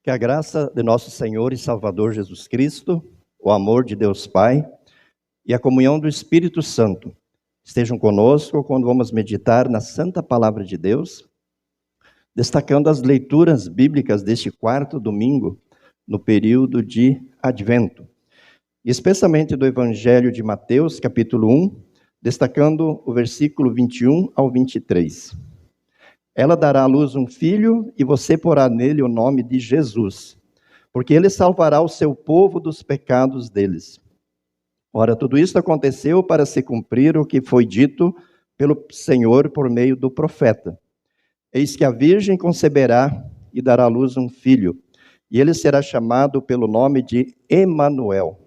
Que a graça de nosso Senhor e Salvador Jesus Cristo, o amor de Deus Pai e a comunhão do Espírito Santo estejam conosco quando vamos meditar na Santa Palavra de Deus, destacando as leituras bíblicas deste quarto domingo no período de Advento, especialmente do Evangelho de Mateus, capítulo 1, destacando o versículo 21 ao 23. Ela dará à luz um filho e você porá nele o nome de Jesus, porque ele salvará o seu povo dos pecados deles. Ora, tudo isso aconteceu para se cumprir o que foi dito pelo Senhor por meio do profeta. Eis que a virgem conceberá e dará à luz um filho, e ele será chamado pelo nome de Emanuel.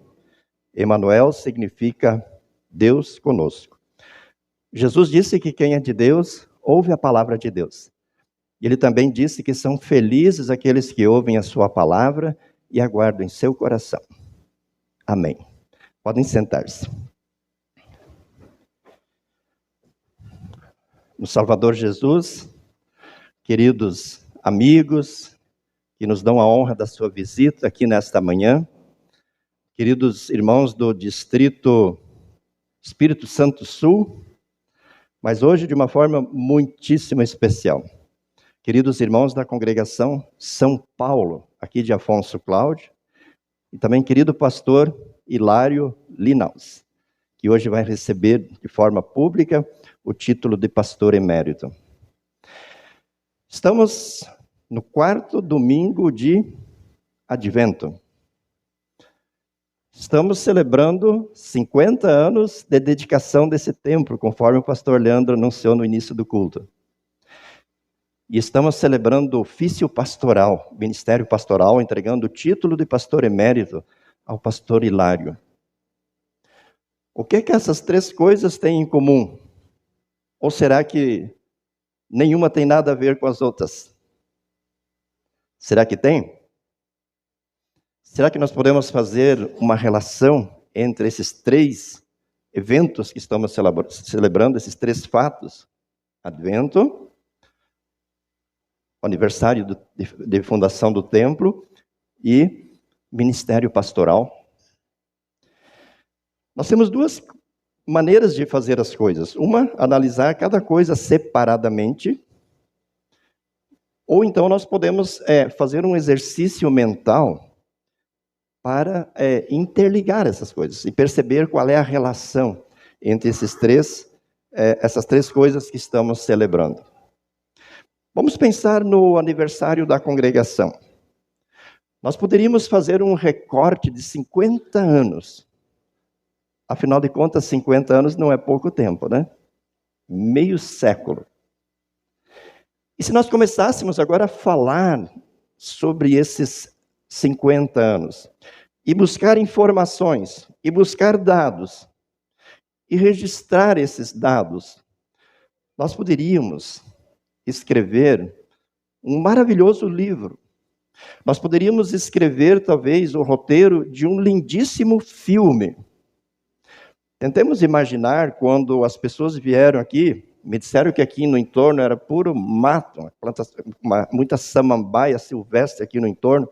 Emanuel significa Deus conosco. Jesus disse que quem é de Deus ouve a palavra de Deus. E ele também disse que são felizes aqueles que ouvem a sua palavra e aguardam em seu coração. Amém. Podem sentar-se. No Salvador Jesus, queridos amigos, que nos dão a honra da sua visita aqui nesta manhã, queridos irmãos do Distrito Espírito Santo Sul, mas hoje de uma forma muitíssimo especial. Queridos irmãos da congregação São Paulo, aqui de Afonso Cláudio, e também querido pastor Hilário Linaus, que hoje vai receber de forma pública o título de pastor emérito. Estamos no quarto domingo de Advento. Estamos celebrando 50 anos de dedicação desse templo, conforme o pastor Leandro anunciou no início do culto. E estamos celebrando o ofício pastoral, ministério pastoral, entregando o título de pastor emérito ao pastor Hilário. O que essas três coisas têm em comum? Ou será que nenhuma tem nada a ver com as outras? Será que tem? Será que nós podemos fazer uma relação entre esses três eventos que estamos celebrando, esses três fatos? Advento, aniversário de fundação do templo e ministério pastoral. Nós temos duas maneiras de fazer as coisas. Uma, analisar cada coisa separadamente. Ou então nós podemos fazer um exercício mental para interligar essas coisas e perceber qual é a relação entre essas três coisas que estamos celebrando. Vamos pensar no aniversário da congregação. Nós poderíamos fazer um recorte de 50 anos. Afinal de contas, 50 anos não é pouco tempo, né? Meio século. E se nós começássemos agora a falar sobre esses 50 anos, e buscar informações, e buscar dados, e registrar esses dados, nós poderíamos escrever um maravilhoso livro. Nós poderíamos escrever, talvez, o roteiro de um lindíssimo filme. Tentemos imaginar quando as pessoas vieram aqui, me disseram que aqui no entorno era puro mato, muita samambaia silvestre aqui no entorno.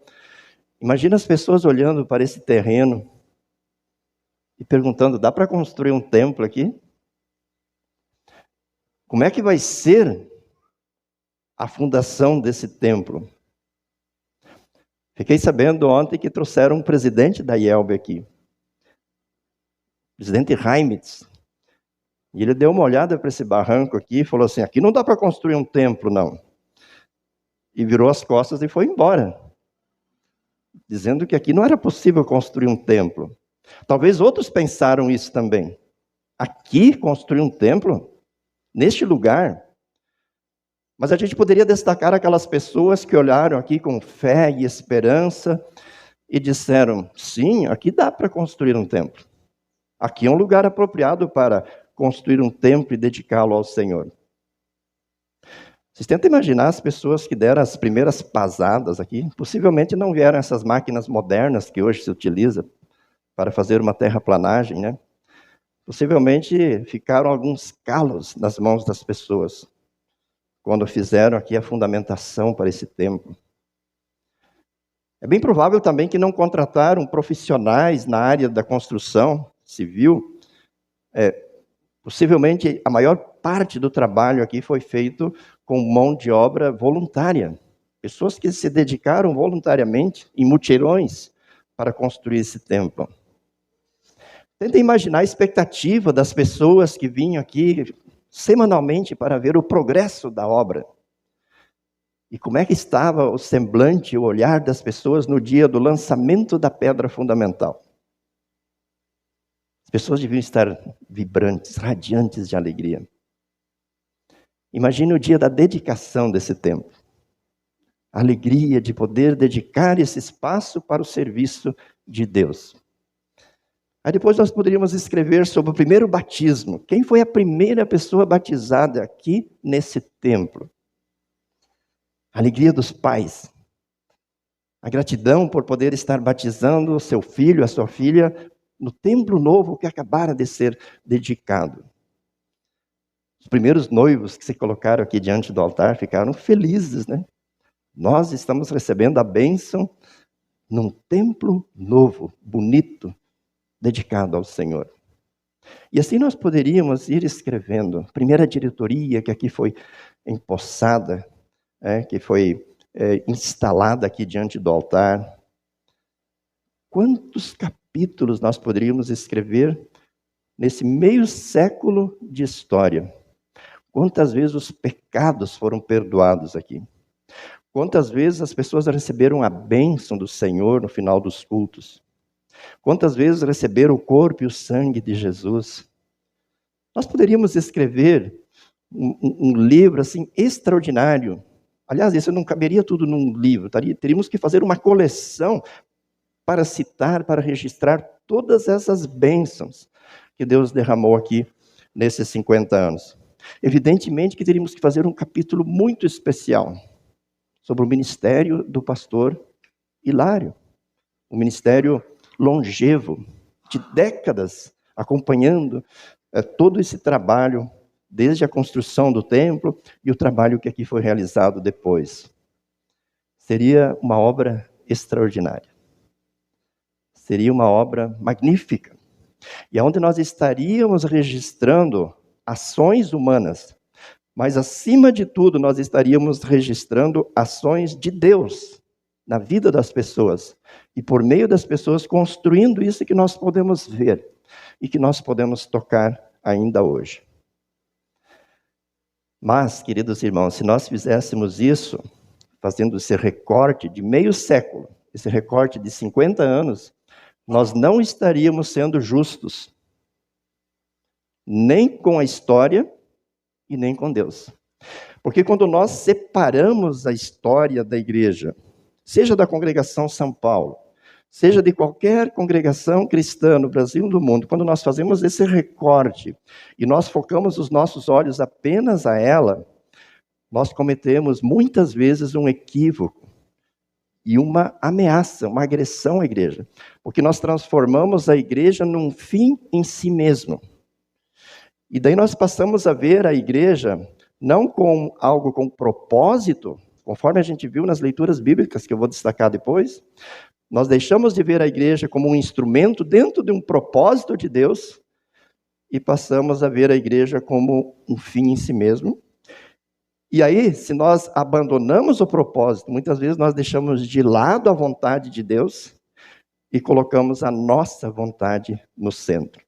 Imagina as pessoas olhando para esse terreno e perguntando, dá para construir um templo aqui? Como é que vai ser a fundação desse templo? Fiquei sabendo ontem que trouxeram um presidente da IELB aqui, o presidente Heimitz. E ele deu uma olhada para esse barranco aqui e falou assim, aqui não dá para construir um templo, não. E virou as costas e foi embora, dizendo que aqui não era possível construir um templo. Talvez outros pensaram isso também. Aqui construir um templo? Neste lugar? Mas a gente poderia destacar aquelas pessoas que olharam aqui com fé e esperança e disseram, sim, aqui dá para construir um templo. Aqui é um lugar apropriado para construir um templo e dedicá-lo ao Senhor. Vocês tentam imaginar as pessoas que deram as primeiras pasadas aqui? Possivelmente não vieram essas máquinas modernas que hoje se utiliza para fazer uma terraplanagem, né? Possivelmente ficaram alguns calos nas mãos das pessoas quando fizeram aqui a fundamentação para esse templo. É bem provável também que não contrataram profissionais na área da construção civil. Possivelmente a maior parte do trabalho aqui foi feito com mão de obra voluntária. Pessoas que se dedicaram voluntariamente em mutirões para construir esse templo. Tenta imaginar a expectativa das pessoas que vinham aqui semanalmente para ver o progresso da obra. E como é que estava o semblante, o olhar das pessoas no dia do lançamento da pedra fundamental? As pessoas deviam estar vibrantes, radiantes de alegria. Imagine o dia da dedicação desse templo. A alegria de poder dedicar esse espaço para o serviço de Deus. Aí depois nós poderíamos escrever sobre o primeiro batismo. Quem foi a primeira pessoa batizada aqui nesse templo? A alegria dos pais. A gratidão por poder estar batizando o seu filho, a sua filha, no templo novo que acabara de ser dedicado. Os primeiros noivos que se colocaram aqui diante do altar ficaram felizes, né? Nós estamos recebendo a bênção num templo novo, bonito, dedicado ao Senhor. E assim nós poderíamos ir escrevendo. Primeira diretoria que aqui foi empossada, que foi instalada aqui diante do altar. Quantos capítulos nós poderíamos escrever nesse meio século de história? Quantas vezes os pecados foram perdoados aqui? Quantas vezes as pessoas receberam a bênção do Senhor no final dos cultos? Quantas vezes receberam o corpo e o sangue de Jesus? Nós poderíamos escrever um livro assim extraordinário. Aliás, isso não caberia tudo num livro. Teríamos que fazer uma coleção para citar, para registrar todas essas bênçãos que Deus derramou aqui nesses 50 anos. Evidentemente que teríamos que fazer um capítulo muito especial sobre o ministério do pastor Hilário. Um ministério longevo, de décadas, acompanhando todo esse trabalho, desde a construção do templo e o trabalho que aqui foi realizado depois. Seria uma obra extraordinária. Seria uma obra magnífica. E onde nós estaríamos registrando ações humanas, mas acima de tudo nós estaríamos registrando ações de Deus na vida das pessoas. E por meio das pessoas construindo isso que nós podemos ver e que nós podemos tocar ainda hoje. Mas, queridos irmãos, se nós fizéssemos isso, fazendo esse recorte de meio século, esse recorte de 50 anos, nós não estaríamos sendo justos, nem com a história e nem com Deus. Porque quando nós separamos a história da igreja, seja da congregação São Paulo, seja de qualquer congregação cristã no Brasil e no mundo, quando nós fazemos esse recorte e nós focamos os nossos olhos apenas a ela, nós cometemos muitas vezes um equívoco e uma ameaça, uma agressão à igreja, porque nós transformamos a igreja num fim em si mesmo. E daí nós passamos a ver a igreja não com algo com propósito, conforme a gente viu nas leituras bíblicas, que eu vou destacar depois. Nós deixamos de ver a igreja como um instrumento dentro de um propósito de Deus e passamos a ver a igreja como um fim em si mesmo. E aí, se nós abandonamos o propósito, muitas vezes nós deixamos de lado a vontade de Deus e colocamos a nossa vontade no centro.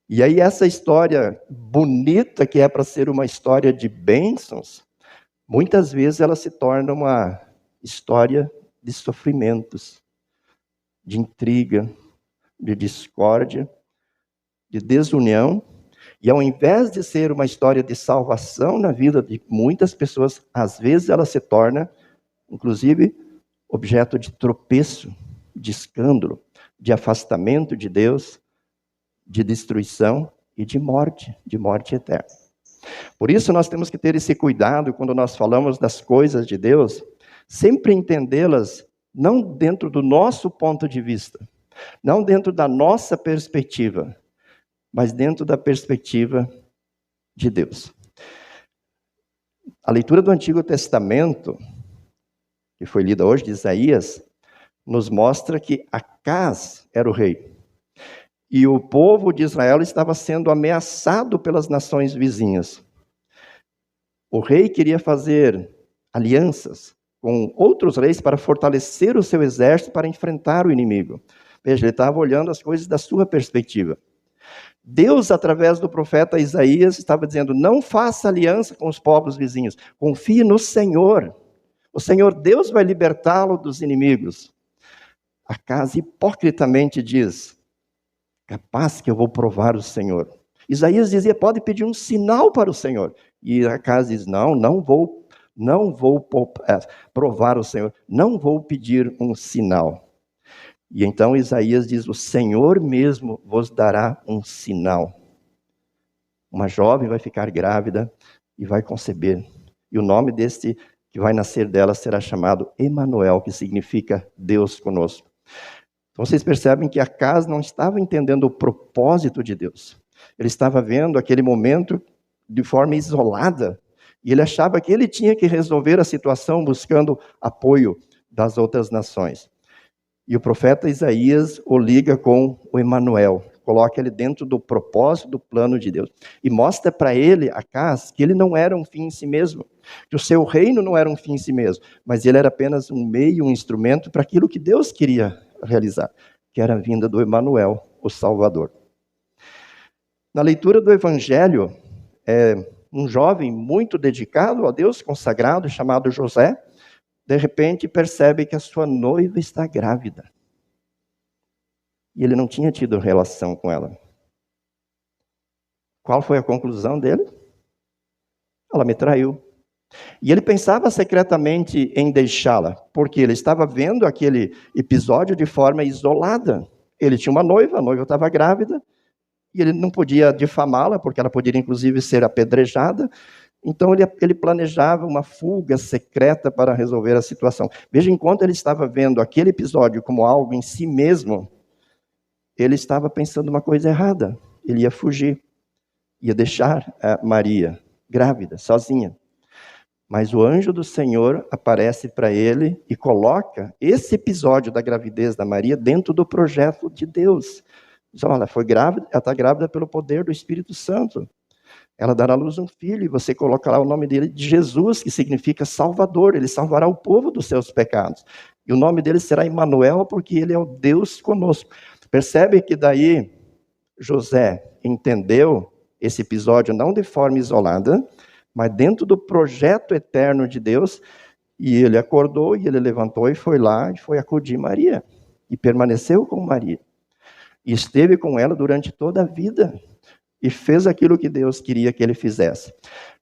E aí essa história bonita, que é para ser uma história de bênçãos, muitas vezes ela se torna uma história de sofrimentos, de intriga, de discórdia, de desunião. E ao invés de ser uma história de salvação na vida de muitas pessoas, às vezes ela se torna, inclusive, objeto de tropeço, de escândalo, de afastamento de Deus, de destruição e de morte eterna. Por isso nós temos que ter esse cuidado quando nós falamos das coisas de Deus, sempre entendê-las não dentro do nosso ponto de vista, não dentro da nossa perspectiva, mas dentro da perspectiva de Deus. A leitura do Antigo Testamento, que foi lida hoje, de Isaías, nos mostra que Acaz era o rei. E o povo de Israel estava sendo ameaçado pelas nações vizinhas. O rei queria fazer alianças com outros reis para fortalecer o seu exército para enfrentar o inimigo. Veja, ele estava olhando as coisas da sua perspectiva. Deus, através do profeta Isaías, estava dizendo: não faça aliança com os povos vizinhos, confie no Senhor. O Senhor Deus vai libertá-lo dos inimigos. Acaz hipocritamente diz: capaz que eu vou provar o Senhor. Isaías dizia: pode pedir um sinal para o Senhor. E Acaz diz: não vou provar o Senhor, não vou pedir um sinal. E então Isaías diz: o Senhor mesmo vos dará um sinal. Uma jovem vai ficar grávida e vai conceber. E o nome deste que vai nascer dela será chamado Emanuel, que significa Deus conosco. Então vocês percebem que Acaz não estava entendendo o propósito de Deus. Ele estava vendo aquele momento de forma isolada. E ele achava que ele tinha que resolver a situação buscando apoio das outras nações. E o profeta Isaías o liga com o Emanuel, coloca ele dentro do propósito, do plano de Deus. E mostra para ele, Acaz, que ele não era um fim em si mesmo, que o seu reino não era um fim em si mesmo, mas ele era apenas um meio, um instrumento para aquilo que Deus queria realizar, que era a vinda do Emanuel, o Salvador. Na leitura do Evangelho, um jovem muito dedicado a Deus, consagrado, chamado José, de repente percebe que a sua noiva está grávida. E ele não tinha tido relação com ela. Qual foi a conclusão dele? Ela me traiu. E ele pensava secretamente em deixá-la, porque ele estava vendo aquele episódio de forma isolada. Ele tinha uma noiva, a noiva estava grávida, e ele não podia difamá-la, porque ela poderia inclusive ser apedrejada. Então ele planejava uma fuga secreta para resolver a situação. Veja, enquanto ele estava vendo aquele episódio como algo em si mesmo, ele estava pensando uma coisa errada. Ele ia fugir, ia deixar a Maria grávida, sozinha. Mas o anjo do Senhor aparece para ele e coloca esse episódio da gravidez da Maria dentro do projeto de Deus. Diz: olha, foi grávida, ela está grávida pelo poder do Espírito Santo. Ela dará à luz um filho, e você colocará o nome dele de Jesus, que significa Salvador. Ele salvará o povo dos seus pecados. E o nome dele será Emanuel, porque ele é o Deus conosco. Percebe que daí José entendeu esse episódio não de forma isolada, mas dentro do projeto eterno de Deus. E ele acordou, e ele levantou e foi lá, e foi acudir Maria. E permaneceu com Maria. E esteve com ela durante toda a vida. E fez aquilo que Deus queria que ele fizesse.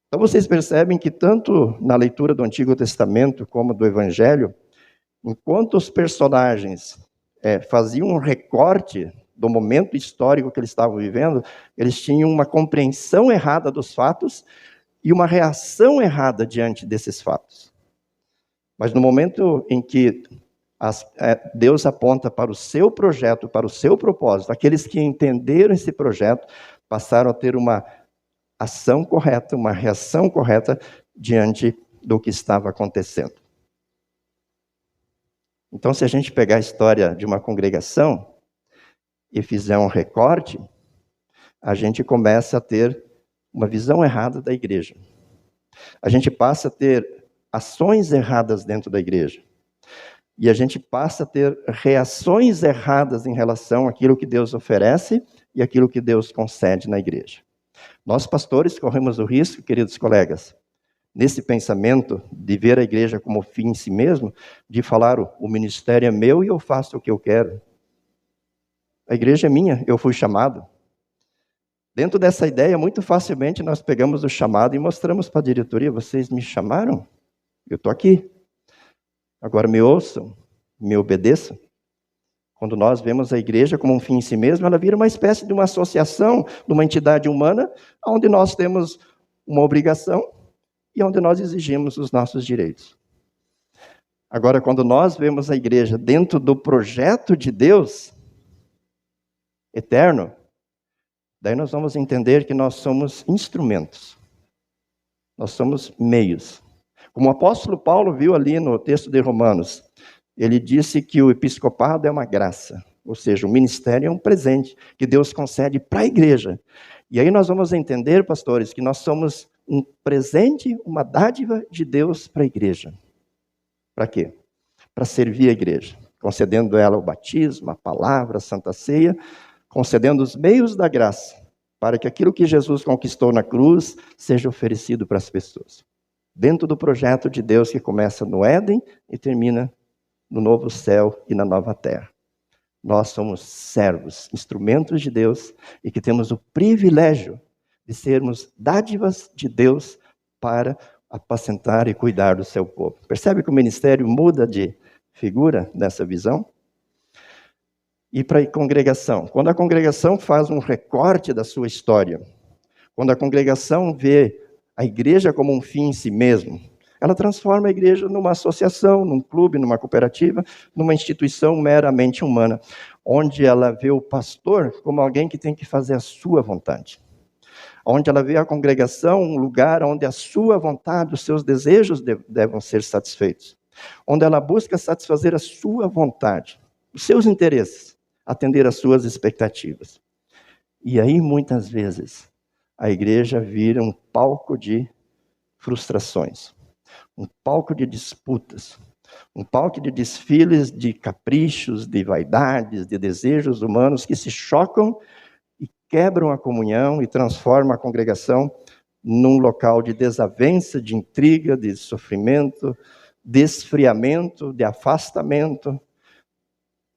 Então vocês percebem que tanto na leitura do Antigo Testamento como do Evangelho, enquanto os personagens faziam um recorte do momento histórico que eles estavam vivendo, eles tinham uma compreensão errada dos fatos e uma reação errada diante desses fatos. Mas no momento em que Deus aponta para o seu projeto, para o seu propósito, aqueles que entenderam esse projeto passaram a ter uma ação correta, uma reação correta diante do que estava acontecendo. Então, se a gente pegar a história de uma congregação e fizer um recorte, a gente começa a ter uma visão errada da igreja. A gente passa a ter ações erradas dentro da igreja. E a gente passa a ter reações erradas em relação àquilo que Deus oferece e aquilo que Deus concede na igreja. Nós, pastores, corremos o risco, queridos colegas, nesse pensamento de ver a igreja como fim em si mesmo, de falar: o ministério é meu e eu faço o que eu quero. A igreja é minha, eu fui chamado. Dentro dessa ideia, muito facilmente nós pegamos o chamado e mostramos para a diretoria: vocês me chamaram? Eu estou aqui. Agora me ouçam, me obedeçam. Quando nós vemos a igreja como um fim em si mesmo, ela vira uma espécie de uma associação, de uma entidade humana, onde nós temos uma obrigação e onde nós exigimos os nossos direitos. Agora, quando nós vemos a igreja dentro do projeto de Deus eterno, daí nós vamos entender que nós somos instrumentos. Nós somos meios. Como o apóstolo Paulo viu ali no texto de Romanos, ele disse que o episcopado é uma graça, ou seja, o ministério é um presente que Deus concede para a igreja. E aí nós vamos entender, pastores, que nós somos um presente, uma dádiva de Deus para a igreja. Para quê? Para servir a igreja, concedendo a ela o batismo, a palavra, a santa ceia, concedendo os meios da graça, para que aquilo que Jesus conquistou na cruz seja oferecido para as pessoas. Dentro do projeto de Deus que começa no Éden e termina no novo céu e na nova terra. Nós somos servos, instrumentos de Deus, e que temos o privilégio de sermos dádivas de Deus para apacentar e cuidar do seu povo. Percebe que o ministério muda de figura nessa visão? E para a congregação? Quando a congregação faz um recorte da sua história, quando a congregação vê a igreja como um fim em si mesmo, ela transforma a igreja numa associação, num clube, numa cooperativa, numa instituição meramente humana, onde ela vê o pastor como alguém que tem que fazer a sua vontade. Onde ela vê a congregação um lugar onde a sua vontade, os seus desejos devem ser satisfeitos. Onde ela busca satisfazer a sua vontade, os seus interesses, atender às suas expectativas. E aí, muitas vezes, a igreja vira um palco de frustrações, um palco de disputas, um palco de desfiles de caprichos, de vaidades, de desejos humanos que se chocam e quebram a comunhão e transformam a congregação num local de desavença, de intriga, de sofrimento, de esfriamento, de afastamento,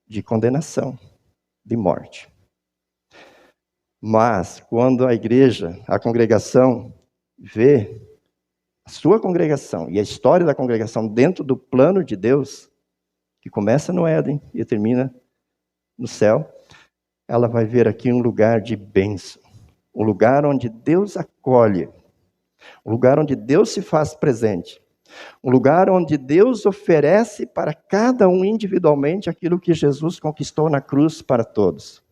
de condenação, de morte. Mas quando a igreja, a congregação, vê a sua congregação e a história da congregação dentro do plano de Deus, que começa no Éden e termina no céu, ela vai ver aqui um lugar de bênção, um lugar onde Deus acolhe, um lugar onde Deus se faz presente, um lugar onde Deus oferece para cada um individualmente aquilo que Jesus conquistou na cruz para todos.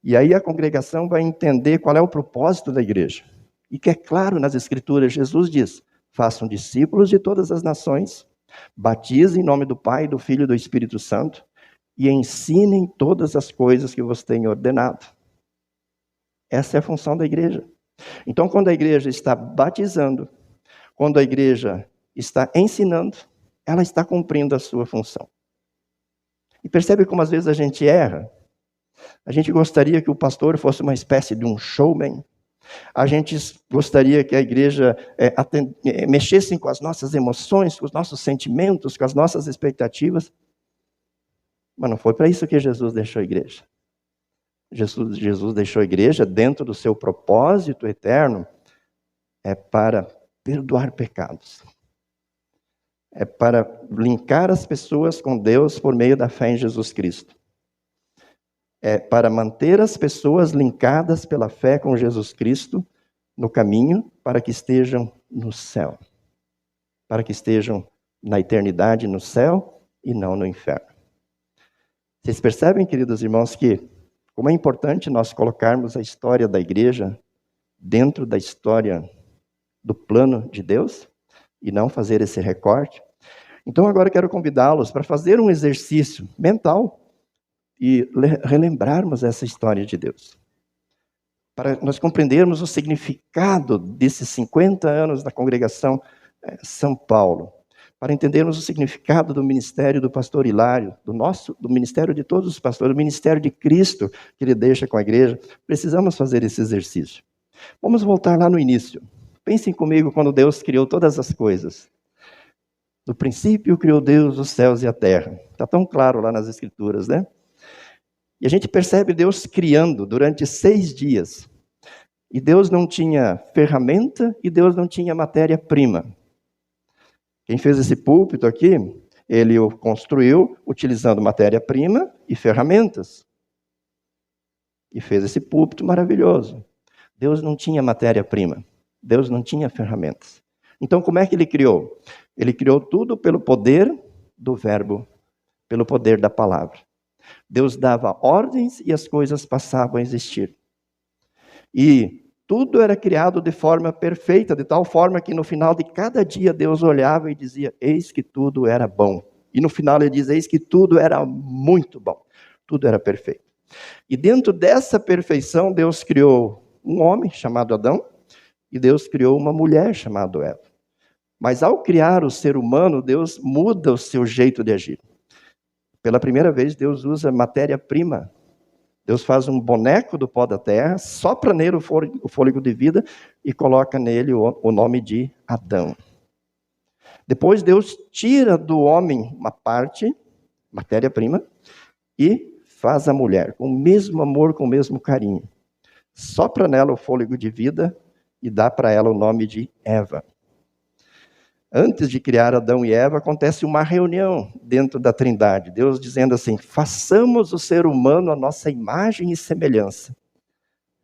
E aí a congregação vai entender qual é o propósito da igreja. E que é claro nas Escrituras, Jesus diz, façam discípulos de todas as nações, batizem em nome do Pai, do Filho e do Espírito Santo, e ensinem todas as coisas que vos tenho ordenado. Essa é a função da igreja. Então, quando a igreja está batizando, quando a igreja está ensinando, ela está cumprindo a sua função. E percebe como às vezes a gente erra? A gente gostaria que o pastor fosse uma espécie de um showman. A gente gostaria que a igreja mexesse com as nossas emoções, com os nossos sentimentos, com as nossas expectativas. Mas não foi para isso que Jesus deixou a igreja. Jesus deixou a igreja dentro do seu propósito eterno, para perdoar pecados. É para linkar as pessoas com Deus por meio da fé em Jesus Cristo. É para manter as pessoas linkadas pela fé com Jesus Cristo no caminho para que estejam no céu. Para que estejam na eternidade no céu e não no inferno. Vocês percebem, queridos irmãos, que como é importante nós colocarmos a história da igreja dentro da história do plano de Deus e não fazer esse recorte? Então agora eu quero convidá-los para fazer um exercício mental e relembrarmos essa história de Deus. Para nós compreendermos o significado desses 50 anos da congregação São Paulo. Para entendermos o significado do ministério do pastor Hilário, do ministério de todos os pastores, do ministério de Cristo que ele deixa com a igreja, precisamos fazer esse exercício. Vamos voltar lá no início. Pensem comigo quando Deus criou todas as coisas. No princípio criou Deus os céus e a terra. Está tão claro lá nas Escrituras, né? E a gente percebe Deus criando durante 6 dias. E Deus não tinha ferramenta e Deus não tinha matéria-prima. Quem fez esse púlpito aqui, ele o construiu utilizando matéria-prima e ferramentas. E fez esse púlpito maravilhoso. Deus não tinha matéria-prima. Deus não tinha ferramentas. Então, como é que ele criou? Ele criou tudo pelo poder do verbo, pelo poder da palavra. Deus dava ordens e as coisas passavam a existir. E tudo era criado de forma perfeita, de tal forma que no final de cada dia Deus olhava e dizia, eis que tudo era bom. E no final ele diz, eis que tudo era muito bom. Tudo era perfeito. E dentro dessa perfeição, Deus criou um homem chamado Adão, e Deus criou uma mulher chamada Eva. Mas ao criar o ser humano, Deus muda o seu jeito de agir. Pela primeira vez, Deus usa matéria-prima. Deus faz um boneco do pó da terra, sopra nele o fôlego de vida e coloca nele o nome de Adão. Depois Deus tira do homem uma parte, matéria-prima, e faz a mulher, com o mesmo amor, com o mesmo carinho. Sopra nela o fôlego de vida e dá para ela o nome de Eva. Antes de criar Adão e Eva, acontece uma reunião dentro da Trindade. Deus dizendo assim, façamos o ser humano a nossa imagem e semelhança.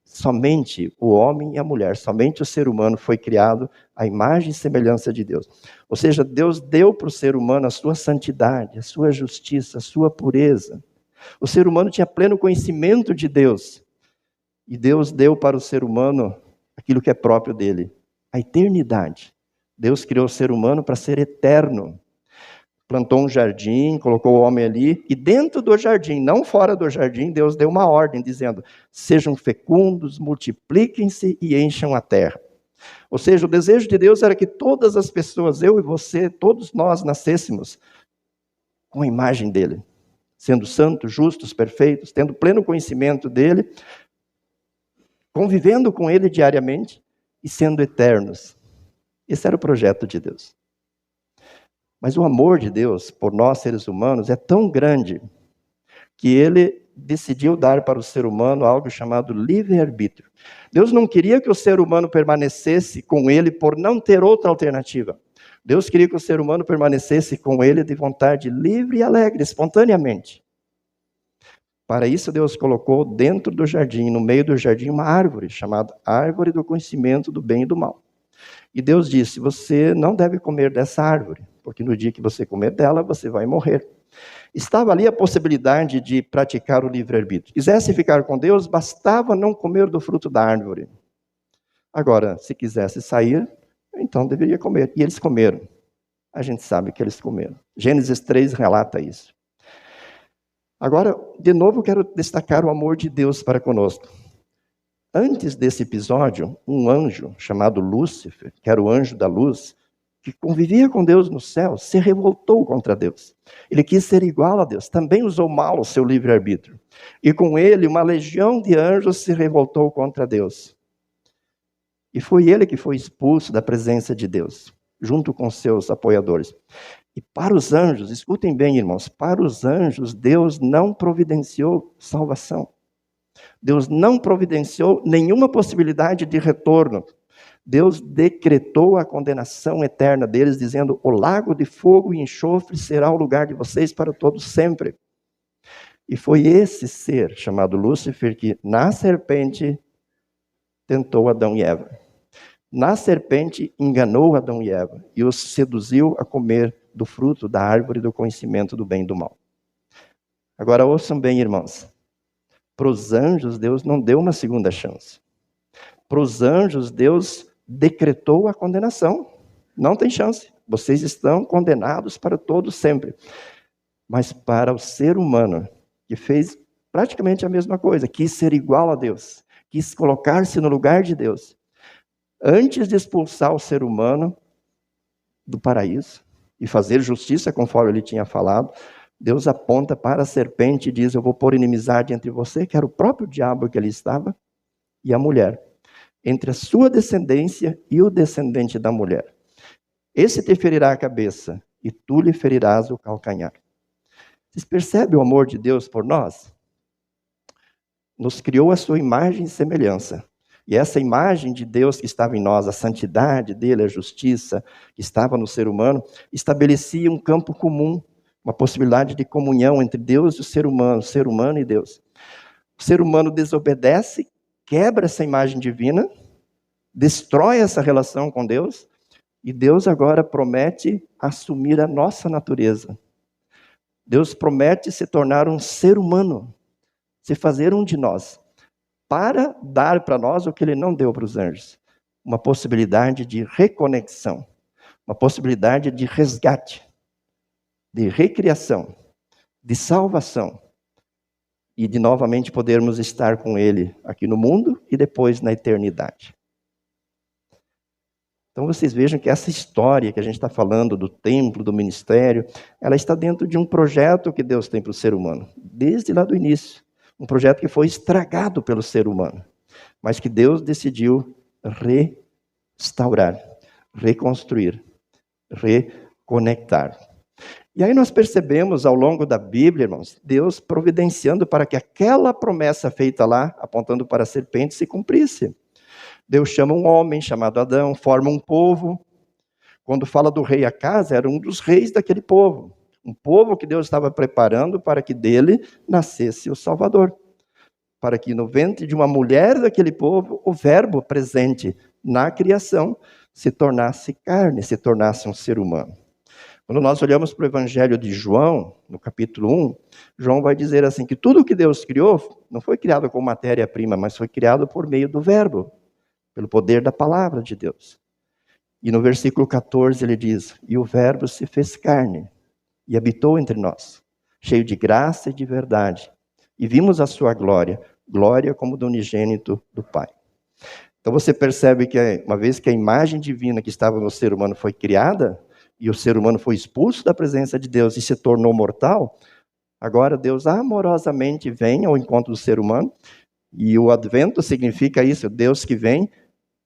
Somente o homem e a mulher, somente o ser humano foi criado à imagem e semelhança de Deus. Ou seja, Deus deu para o ser humano a sua santidade, a sua justiça, a sua pureza. O ser humano tinha pleno conhecimento de Deus. E Deus deu para o ser humano aquilo que é próprio dele, a eternidade. Deus criou o ser humano para ser eterno. Plantou um jardim, colocou o homem ali, e dentro do jardim, não fora do jardim, Deus deu uma ordem, dizendo, sejam fecundos, multipliquem-se e encham a terra. Ou seja, o desejo de Deus era que todas as pessoas, eu e você, todos nós nascêssemos com a imagem dele, sendo santos, justos, perfeitos, tendo pleno conhecimento dele, convivendo com ele diariamente e sendo eternos. Esse era o projeto de Deus. Mas o amor de Deus por nós, seres humanos, é tão grande que ele decidiu dar para o ser humano algo chamado livre-arbítrio. Deus não queria que o ser humano permanecesse com ele por não ter outra alternativa. Deus queria que o ser humano permanecesse com ele de vontade livre e alegre, espontaneamente. Para isso, Deus colocou dentro do jardim, no meio do jardim, uma árvore, chamada árvore do conhecimento do bem e do mal. E Deus disse, você não deve comer dessa árvore, porque no dia que você comer dela, você vai morrer. Estava ali a possibilidade de praticar o livre-arbítrio. Quisesse ficar com Deus, bastava não comer do fruto da árvore. Agora, se quisesse sair, então deveria comer. E eles comeram. A gente sabe que eles comeram. Gênesis 3 relata isso. Agora, de novo, quero destacar o amor de Deus para conosco. Antes desse episódio, um anjo chamado Lúcifer, que era o anjo da luz, que convivia com Deus no céu, se revoltou contra Deus. Ele quis ser igual a Deus, também usou mal o seu livre-arbítrio. E com ele, uma legião de anjos se revoltou contra Deus. E foi ele que foi expulso da presença de Deus, junto com seus apoiadores. E para os anjos, escutem bem, irmãos, para os anjos, Deus não providenciou salvação. Deus não providenciou nenhuma possibilidade de retorno. Deus decretou a condenação eterna deles, dizendo, o lago de fogo e enxofre será o lugar de vocês para todos sempre. E foi esse ser, chamado Lúcifer, que na serpente tentou Adão e Eva. Na serpente enganou Adão e Eva e os seduziu a comer do fruto da árvore do conhecimento do bem e do mal. Agora ouçam bem, irmãos. Para os anjos, Deus não deu uma segunda chance. Para os anjos, Deus decretou a condenação. Não tem chance. Vocês estão condenados para todos sempre. Mas para o ser humano, que fez praticamente a mesma coisa, quis ser igual a Deus, quis colocar-se no lugar de Deus, antes de expulsar o ser humano do paraíso e fazer justiça, conforme ele tinha falado, Deus aponta para a serpente e diz, eu vou pôr inimizade entre você, que era o próprio diabo que ali estava, e a mulher, entre a sua descendência e o descendente da mulher. Esse te ferirá a cabeça, e tu lhe ferirás o calcanhar. Vocês percebem o amor de Deus por nós? Nos criou a sua imagem e semelhança. E essa imagem de Deus que estava em nós, a santidade dele, a justiça que estava no ser humano, estabelecia um campo comum, uma possibilidade de comunhão entre Deus e o ser humano e Deus. O ser humano desobedece, quebra essa imagem divina, destrói essa relação com Deus, e Deus agora promete assumir a nossa natureza. Deus promete se tornar um ser humano, se fazer um de nós, para dar para nós o que ele não deu para os anjos. Uma possibilidade de reconexão, uma possibilidade de resgate. de recriação, de salvação, e de novamente podermos estar com Ele aqui no mundo e depois na eternidade. Então vocês vejam que essa história que a gente está falando do templo, do ministério, ela está dentro de um projeto que Deus tem para o ser humano, desde lá do início. Um projeto que foi estragado pelo ser humano, mas que Deus decidiu restaurar, reconstruir, reconectar. E aí nós percebemos ao longo da Bíblia, irmãos, Deus providenciando para que aquela promessa feita lá, apontando para a serpente, se cumprisse. Deus chama um homem chamado Adão, forma um povo. Quando fala do rei Acás, era um dos reis daquele povo. Um povo que Deus estava preparando para que dele nascesse o Salvador. Para que no ventre de uma mulher daquele povo, o verbo presente na criação se tornasse carne, se tornasse um ser humano. Quando nós olhamos para o Evangelho de João, no capítulo 1, João vai dizer assim, que tudo que Deus criou, não foi criado com matéria-prima, mas foi criado por meio do verbo, pelo poder da palavra de Deus. E no versículo 14 ele diz, e o verbo se fez carne, e habitou entre nós, cheio de graça e de verdade. E vimos a sua glória, glória como do unigênito do Pai. Então você percebe que uma vez que a imagem divina que estava no ser humano foi criada, e o ser humano foi expulso da presença de Deus e se tornou mortal, agora Deus amorosamente vem ao encontro do ser humano, e o advento significa isso, Deus que vem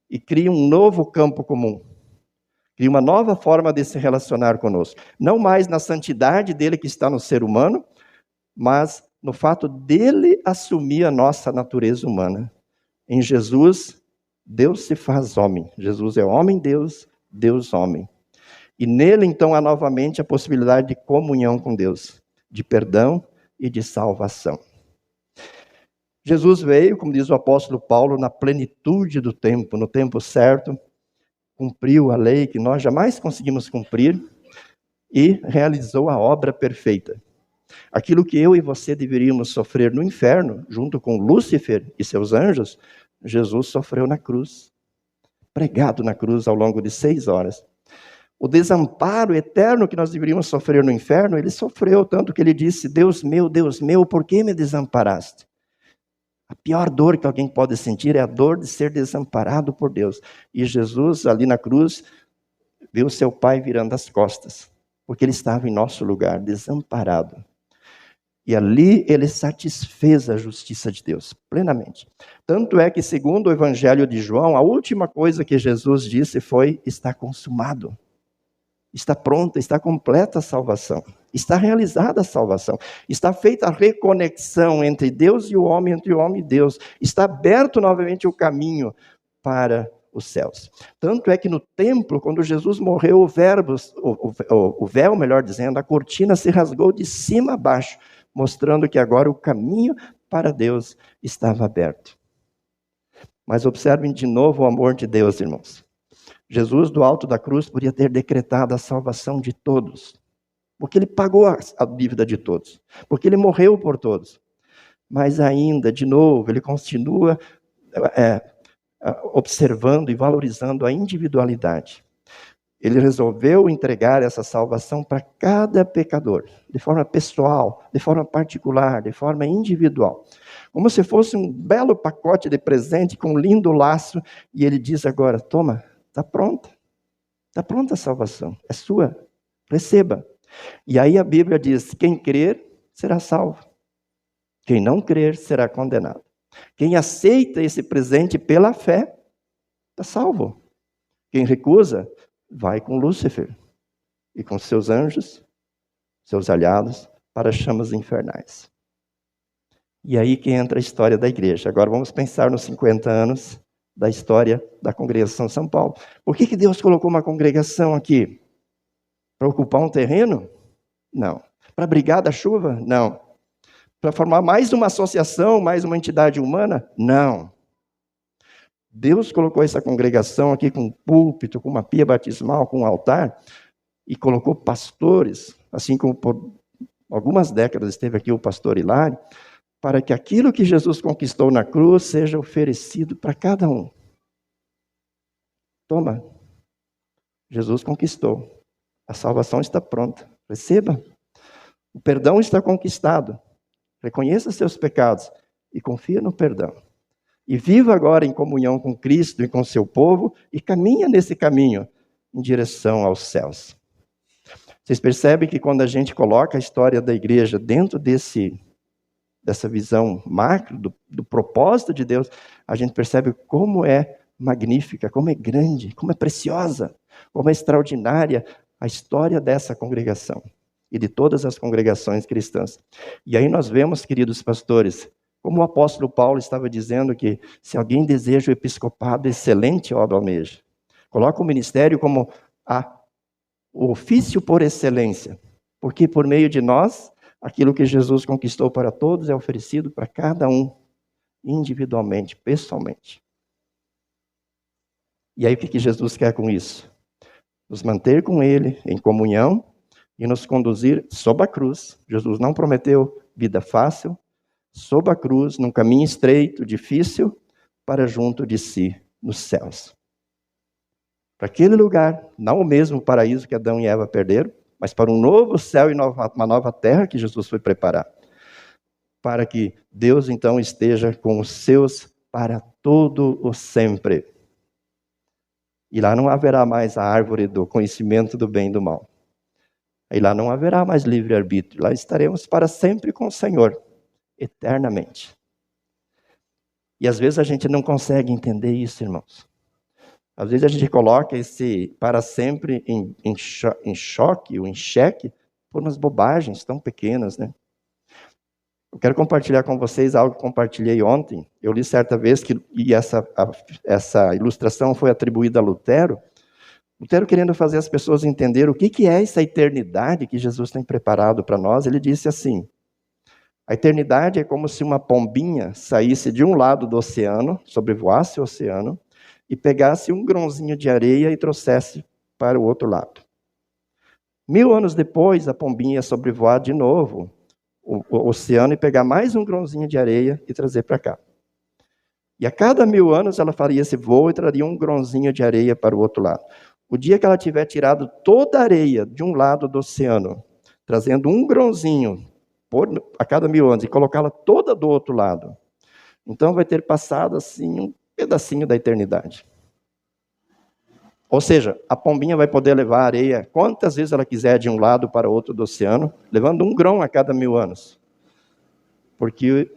e cria um novo campo comum, cria uma nova forma de se relacionar conosco. Não mais na santidade dele que está no ser humano, mas no fato dele assumir a nossa natureza humana. Em Jesus, Deus se faz homem. Jesus é homem-Deus, Deus-homem. E nele, então, há novamente a possibilidade de comunhão com Deus, de perdão e de salvação. Jesus veio, como diz o apóstolo Paulo, na plenitude do tempo, no tempo certo, cumpriu a lei que nós jamais conseguimos cumprir e realizou a obra perfeita. Aquilo que eu e você deveríamos sofrer no inferno, junto com Lúcifer e seus anjos, Jesus sofreu na cruz, pregado na cruz ao longo de 6 horas. O desamparo eterno que nós deveríamos sofrer no inferno, ele sofreu, tanto que ele disse, Deus meu, por que me desamparaste? A pior dor que alguém pode sentir é a dor de ser desamparado por Deus. E Jesus, ali na cruz, viu seu Pai virando as costas, porque ele estava em nosso lugar, desamparado. E ali ele satisfez a justiça de Deus, plenamente. Tanto é que, segundo o Evangelho de João, a última coisa que Jesus disse foi, está consumado. Está pronta, está completa a salvação. Está realizada a salvação. Está feita a reconexão entre Deus e o homem, entre o homem e Deus. Está aberto novamente o caminho para os céus. Tanto é que no templo, quando Jesus morreu, o véu, melhor dizendo, a cortina se rasgou de cima a baixo, mostrando que agora o caminho para Deus estava aberto. Mas observem de novo o amor de Deus, irmãos. Jesus, do alto da cruz, podia ter decretado a salvação de todos, porque ele pagou a dívida de todos, porque ele morreu por todos. Mas ainda, de novo, ele continua observando e valorizando a individualidade. Ele resolveu entregar essa salvação para cada pecador, de forma pessoal, de forma particular, de forma individual. Como se fosse um belo pacote de presente com um lindo laço, e ele diz agora, toma, está pronta a salvação, é sua, receba. E aí a Bíblia diz, quem crer será salvo, quem não crer será condenado. Quem aceita esse presente pela fé, está salvo. Quem recusa, vai com Lúcifer e com seus anjos, seus aliados, para as chamas infernais. E aí que entra a história da igreja. Agora vamos pensar nos 50 anos da história da congregação São Paulo. Por que Deus colocou uma congregação aqui? Para ocupar um terreno? Não. Para brigar da chuva? Não. Para formar mais uma associação, mais uma entidade humana? Não. Deus colocou essa congregação aqui com um púlpito, com uma pia batismal, com um altar, e colocou pastores, assim como por algumas décadas esteve aqui o pastor Hilário, para que aquilo que Jesus conquistou na cruz seja oferecido para cada um. Toma, Jesus conquistou, a salvação está pronta, receba. O perdão está conquistado. Reconheça seus pecados e confia no perdão. E viva agora em comunhão com Cristo e com seu povo e caminha nesse caminho em direção aos céus. Vocês percebem que quando a gente coloca a história da igreja dentro dessa visão macro, do propósito de Deus, a gente percebe como é magnífica, como é grande, como é preciosa, como é extraordinária a história dessa congregação e de todas as congregações cristãs. E aí nós vemos, queridos pastores, como o apóstolo Paulo estava dizendo que se alguém deseja o episcopado, excelente obra almeja. Coloca o ministério como o ofício por excelência, porque por meio de nós, aquilo que Jesus conquistou para todos é oferecido para cada um, individualmente, pessoalmente. E aí o que Jesus quer com isso? Nos manter com Ele em comunhão e nos conduzir sob a cruz. Jesus não prometeu vida fácil, sob a cruz, num caminho estreito, difícil, para junto de si, nos céus. Para aquele lugar, não o mesmo paraíso que Adão e Eva perderam, mas para um novo céu e uma nova terra que Jesus foi preparar. Para que Deus então esteja com os seus para todo o sempre. E lá não haverá mais a árvore do conhecimento do bem e do mal. E lá não haverá mais livre-arbítrio. Lá estaremos para sempre com o Senhor, eternamente. E às vezes a gente não consegue entender isso, irmãos. Às vezes a gente coloca esse para sempre em choque ou em xeque por umas bobagens tão pequenas, né? Eu quero compartilhar com vocês algo que compartilhei ontem. Eu li certa vez e essa ilustração foi atribuída a Lutero. Lutero, querendo fazer as pessoas entenderem o que é essa eternidade que Jesus tem preparado para nós, ele disse assim: a eternidade é como se uma pombinha saísse de um lado do oceano, sobrevoasse o oceano, e pegasse um grãozinho de areia e trouxesse para o outro lado. 1000 anos depois, a pombinha ia sobrevoar de novo o oceano e pegar mais um grãozinho de areia e trazer para cá. E a cada 1000 anos ela faria esse voo e traria um grãozinho de areia para o outro lado. O dia que ela tiver tirado toda a areia de um lado do oceano, trazendo um grãozinho a cada 1000 anos e colocá-la toda do outro lado, então vai ter passado assim um pedacinho da eternidade. Ou seja, a pombinha vai poder levar areia quantas vezes ela quiser de um lado para o outro do oceano, levando um grão a cada 1000 anos. Porque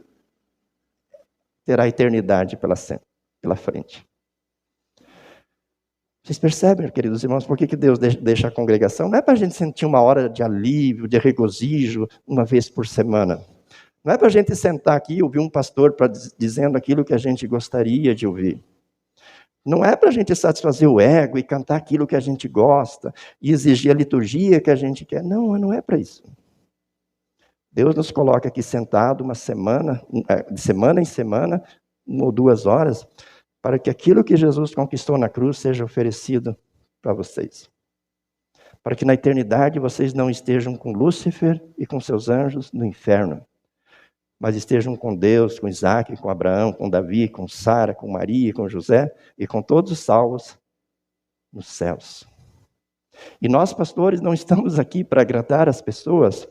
terá eternidade pela frente. Vocês percebem, queridos irmãos, por que Deus deixa a congregação? Não é para a gente sentir uma hora de alívio, de regozijo, uma vez por semana. Não é para a gente sentar aqui e ouvir um pastor dizendo aquilo que a gente gostaria de ouvir. Não é para a gente satisfazer o ego e cantar aquilo que a gente gosta e exigir a liturgia que a gente quer. Não é para isso. Deus nos coloca aqui sentado de semana em semana, 1 ou 2 horas, para que aquilo que Jesus conquistou na cruz seja oferecido para vocês. Para que na eternidade vocês não estejam com Lúcifer e com seus anjos no inferno, mas estejam com Deus, com Isaac, com Abraão, com Davi, com Sara, com Maria, com José e com todos os salvos nos céus. E nós, pastores, não estamos aqui para agradar as pessoas,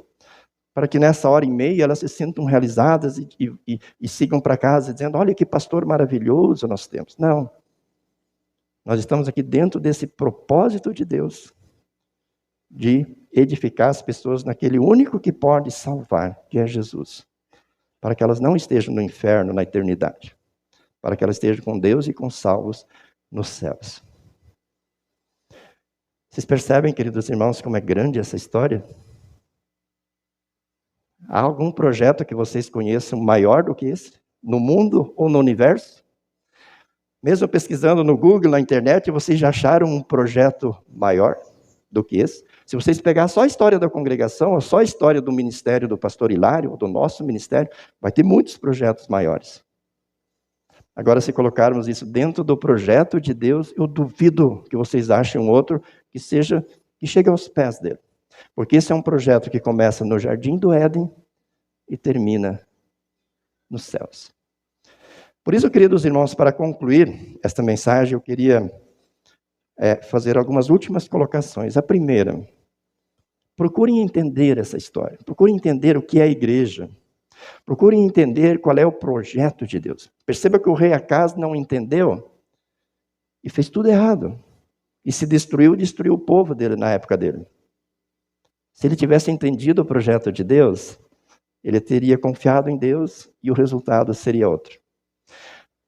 para que nessa hora e meia elas se sintam realizadas e sigam para casa dizendo: olha que pastor maravilhoso nós temos. Não. Nós estamos aqui dentro desse propósito de Deus, de edificar as pessoas naquele único que pode salvar, que é Jesus. Para que elas não estejam no inferno na eternidade. Para que elas estejam com Deus e com salvos nos céus. Vocês percebem, queridos irmãos, como é grande essa história? Há algum projeto que vocês conheçam maior do que esse? No mundo ou no universo? Mesmo pesquisando no Google, na internet, vocês já acharam um projeto maior do que esse? Se vocês pegar só a história da congregação, ou só a história do ministério do pastor Hilário, ou do nosso ministério, vai ter muitos projetos maiores. Agora, se colocarmos isso dentro do projeto de Deus, eu duvido que vocês achem um outro que chegue aos pés dele. Porque esse é um projeto que começa no Jardim do Éden e termina nos céus. Por isso, queridos irmãos, para concluir esta mensagem, eu queria fazer algumas últimas colocações. A primeira: Procurem entender essa história. Procurem entender o que é a igreja. Procurem entender qual é o projeto de Deus. Perceba que o rei Acaz não entendeu e fez tudo errado. E se destruiu o povo dele na época dele. Se ele tivesse entendido o projeto de Deus, ele teria confiado em Deus e o resultado seria outro.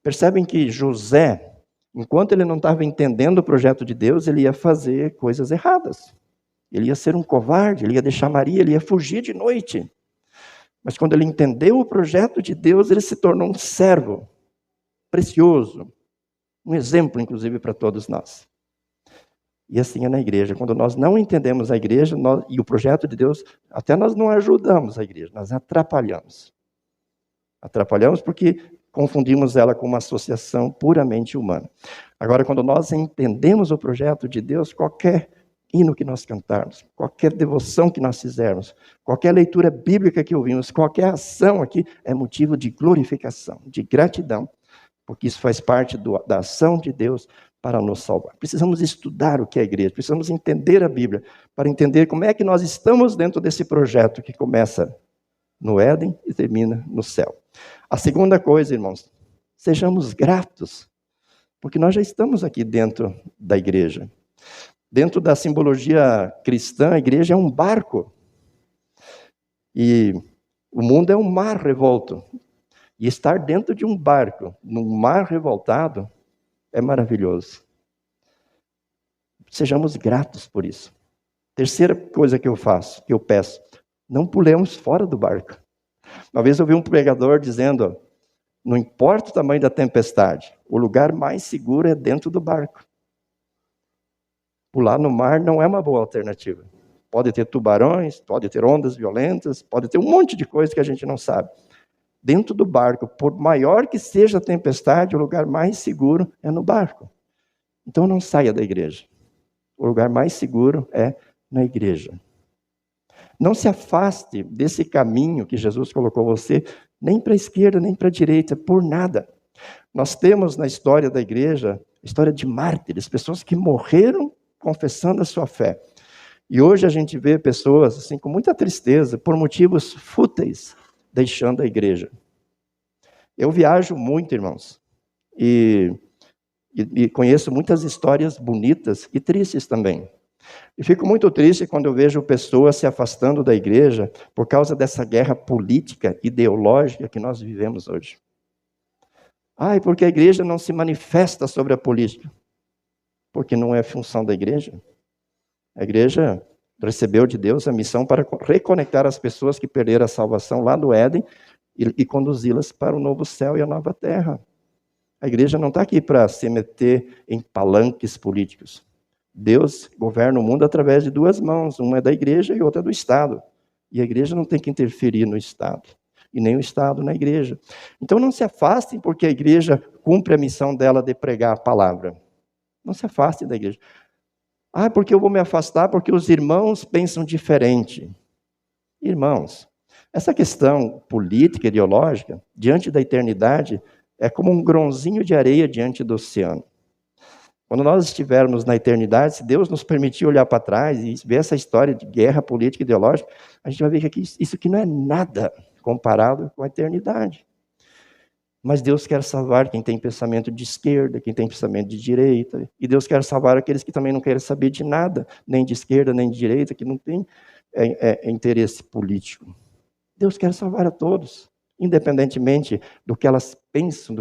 Percebem que José, enquanto ele não estava entendendo o projeto de Deus, ele ia fazer coisas erradas. Ele ia ser um covarde, ele ia deixar Maria, ele ia fugir de noite. Mas quando ele entendeu o projeto de Deus, ele se tornou um servo precioso. Um exemplo, inclusive, para todos nós. E assim é na igreja. Quando nós não entendemos a igreja e o projeto de Deus, até nós não ajudamos a igreja, nós atrapalhamos. Atrapalhamos porque confundimos ela com uma associação puramente humana. Agora, quando nós entendemos o projeto de Deus, qualquer hino que nós cantarmos, qualquer devoção que nós fizermos, qualquer leitura bíblica que ouvimos, qualquer ação aqui é motivo de glorificação, de gratidão, porque isso faz parte da ação de Deus para nos salvar. Precisamos estudar o que é a igreja, precisamos entender a Bíblia, para entender como é que nós estamos dentro desse projeto que começa no Éden e termina no céu. A segunda coisa, irmãos, sejamos gratos, porque nós já estamos aqui dentro da igreja. Dentro da simbologia cristã, a igreja é um barco. E o mundo é um mar revolto. E estar dentro de um barco, num mar revoltado, é maravilhoso. Sejamos gratos por isso. Terceira coisa que eu peço, não pulemos fora do barco. Uma vez eu vi um pregador dizendo, não importa o tamanho da tempestade, o lugar mais seguro é dentro do barco. Pular no mar não é uma boa alternativa. Pode ter tubarões, pode ter ondas violentas, pode ter um monte de coisa que a gente não sabe. Dentro do barco, por maior que seja a tempestade, o lugar mais seguro é no barco. Então não saia da igreja. O lugar mais seguro é na igreja. Não se afaste desse caminho que Jesus colocou você, nem para a esquerda, nem para a direita, por nada. Nós temos na história da igreja, história de mártires, pessoas que morreram confessando a sua fé. E hoje a gente vê pessoas assim com muita tristeza, por motivos fúteis, deixando a igreja. Eu viajo muito, irmãos, e conheço muitas histórias bonitas e tristes também. E fico muito triste quando eu vejo pessoas se afastando da igreja por causa dessa guerra política, ideológica que nós vivemos hoje. Porque a igreja não se manifesta sobre a política. Porque não é função da igreja. A igreja recebeu de Deus a missão para reconectar as pessoas que perderam a salvação lá do Éden e conduzi-las para o novo céu e a nova terra. A igreja não está aqui para se meter em palanques políticos. Deus governa o mundo através de duas mãos, uma é da igreja e outra é do Estado. E a igreja não tem que interferir no Estado, e nem o Estado na igreja. Então não se afastem porque a igreja cumpre a missão dela de pregar a palavra. Não se afastem da igreja. Porque eu vou me afastar porque os irmãos pensam diferente. Irmãos, essa questão política, ideológica, diante da eternidade, é como um grãozinho de areia diante do oceano. Quando nós estivermos na eternidade, se Deus nos permitir olhar para trás e ver essa história de guerra política e ideológica, a gente vai ver que isso aqui não é nada comparado com a eternidade. Mas Deus quer salvar quem tem pensamento de esquerda, quem tem pensamento de direita. E Deus quer salvar aqueles que também não querem saber de nada, nem de esquerda, nem de direita, que não tem interesse político. Deus quer salvar a todos, independentemente do que elas pensam,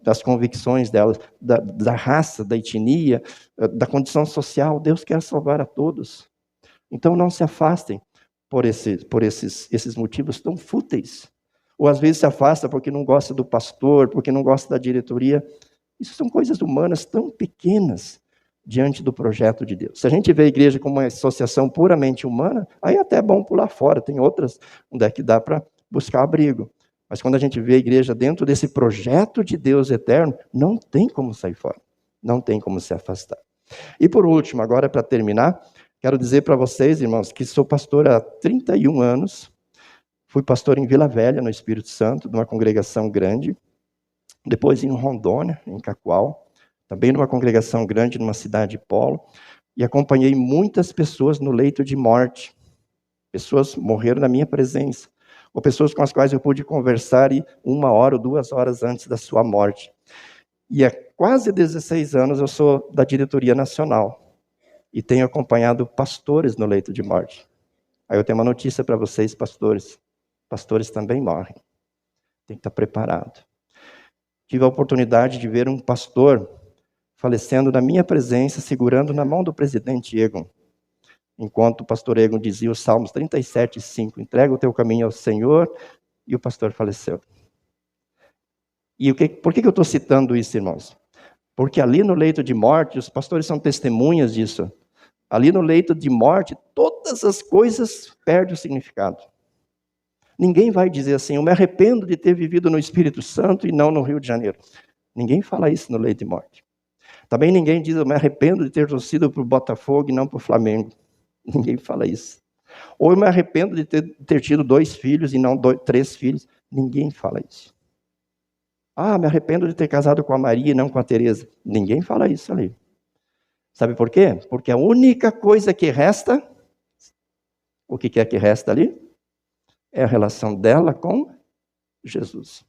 das convicções delas, da raça, da etnia, da condição social. Deus quer salvar a todos. Então não se afastem por esses motivos tão fúteis. Ou às vezes se afasta porque não gosta do pastor, porque não gosta da diretoria. Isso são coisas humanas tão pequenas diante do projeto de Deus. Se a gente vê a igreja como uma associação puramente humana, aí até é bom pular fora. Tem outras onde é que dá para buscar abrigo. Mas quando a gente vê a igreja dentro desse projeto de Deus eterno, não tem como sair fora. Não tem como se afastar. E por último, agora para terminar, quero dizer para vocês, irmãos, que sou pastor há 31 anos. Fui pastor em Vila Velha, no Espírito Santo, de uma congregação grande. Depois em Rondônia, em Cacoal. Também numa congregação grande, numa cidade de polo. e acompanhei muitas pessoas no leito de morte. Pessoas morreram na minha presença, ou pessoas com as quais eu pude conversar 1 hora ou 2 horas antes da sua morte. E há quase 16 anos eu sou da diretoria nacional e tenho acompanhado pastores no leito de morte. Aí eu tenho uma notícia para vocês, pastores. Pastores também morrem. Tem que estar preparado. Tive a oportunidade de ver um pastor falecendo na minha presença, segurando na mão do presidente Egon. Enquanto o pastor Egon dizia os Salmos 37:5, entrega o teu caminho ao Senhor, e o pastor faleceu. E por que eu estou citando isso, irmãos? Porque ali no leito de morte, os pastores são testemunhas disso. Ali no leito de morte, todas as coisas perdem o significado. Ninguém vai dizer assim, eu me arrependo de ter vivido no Espírito Santo e não no Rio de Janeiro. Ninguém fala isso no leito de morte. Também ninguém diz, eu me arrependo de ter torcido para o Botafogo e não para o Flamengo. Ninguém fala isso. Ou eu me arrependo de ter tido 2 filhos e não 3 filhos. Ninguém fala isso. Me arrependo de ter casado com a Maria e não com a Teresa. Ninguém fala isso ali. Sabe por quê? Porque a única coisa que resta, o que é que resta ali? É a relação dela com Jesus.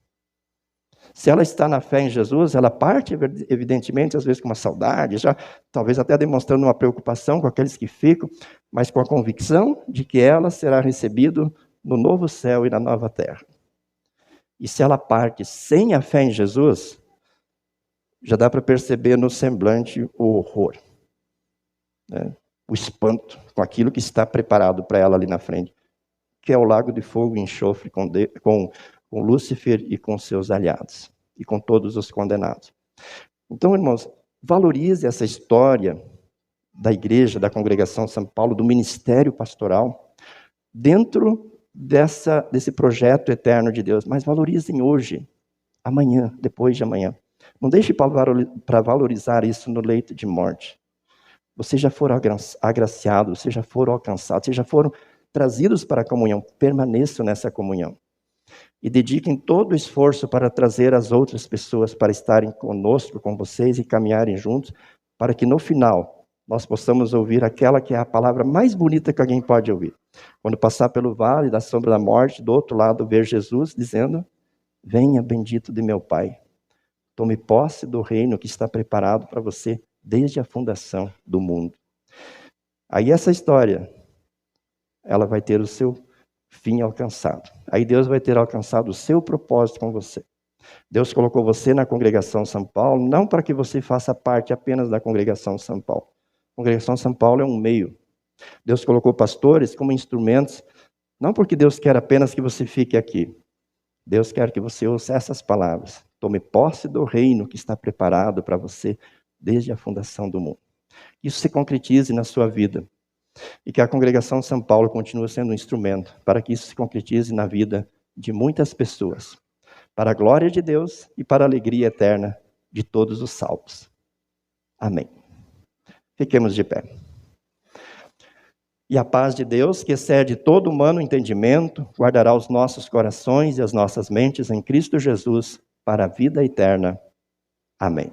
Se ela está na fé em Jesus, ela parte, evidentemente, às vezes com uma saudade, já talvez até demonstrando uma preocupação com aqueles que ficam, mas com a convicção de que ela será recebida no novo céu e na nova terra. E se ela parte sem a fé em Jesus, já dá para perceber no semblante o horror, né? O espanto com aquilo que está preparado para ela ali na frente, que é o lago de fogo e enxofre com Lúcifer e com seus aliados, e com todos os condenados. Então, irmãos, valorize essa história da igreja, da congregação São Paulo, do ministério pastoral, dentro desse projeto eterno de Deus, mas valorizem hoje, amanhã, depois de amanhã. Não deixe para valorizar isso no leito de morte. Vocês já foram agraciados, vocês já foram alcançados, vocês já foram trazidos para a comunhão. Permaneçam nessa comunhão. E dediquem todo o esforço para trazer as outras pessoas para estarem conosco, com vocês e caminharem juntos, para que no final nós possamos ouvir aquela que é a palavra mais bonita que alguém pode ouvir. Quando passar pelo vale da sombra da morte, do outro lado ver Jesus dizendo, venha bendito de meu Pai, tome posse do reino que está preparado para você desde a fundação do mundo. Aí essa história, ela vai ter o seu fim alcançado. Aí Deus vai ter alcançado o seu propósito com você. Deus colocou você na congregação São Paulo, não para que você faça parte apenas da congregação São Paulo. A congregação São Paulo é um meio. Deus colocou pastores como instrumentos, não porque Deus quer apenas que você fique aqui. Deus quer que você ouça essas palavras. Tome posse do reino que está preparado para você desde a fundação do mundo. Isso se concretize na sua vida. E que a congregação São Paulo continue sendo um instrumento para que isso se concretize na vida de muitas pessoas. Para a glória de Deus e para a alegria eterna de todos os salvos. Amém. Fiquemos de pé. E a paz de Deus, que excede todo humano entendimento, guardará os nossos corações e as nossas mentes em Cristo Jesus para a vida eterna. Amém.